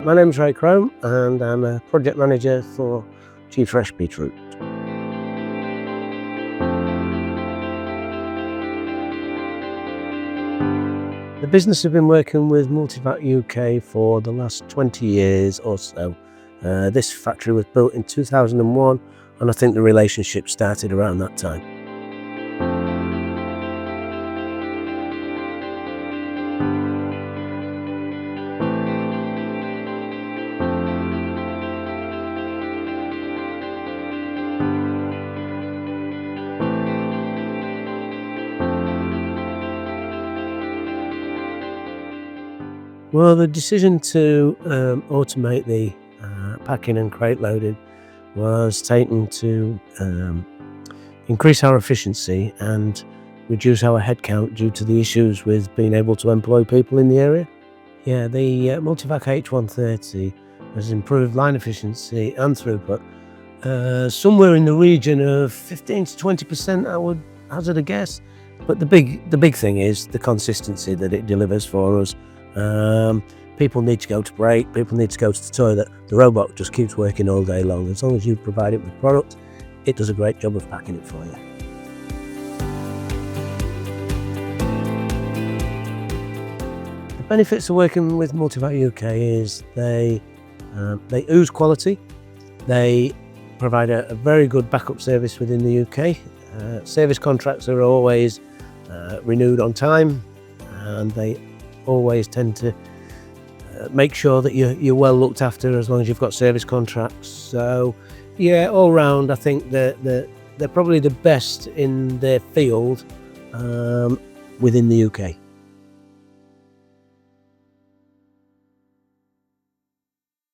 My name's Ray Crome and I'm a project manager for Fresh Beetroot. The business have been working with MULTIVAC UK for the last 20 years or so. This factory was built in 2001 and I think the relationship started around that time. Well, the decision to automate the packing and crate loading was taken to increase our efficiency and reduce our headcount due to the issues with being able to employ people in the area. Yeah, the MULTIVAC H130 has improved line efficiency and throughput somewhere in the region of 15 to 20%, I would hazard a guess. But the big thing is the consistency that it delivers for us. People need to go to break, people need to go to the toilet. The robot just keeps working all day long. As long as you provide it with product, it does a great job of packing it for you. The benefits of working with MULTIVAC UK is they ooze quality. They provide a very good backup service within the UK. Service contracts are always renewed on time, and they always tend to make sure that you're well looked after as long as you've got service contracts. So yeah, all round I think they're probably the best in their field within the UK.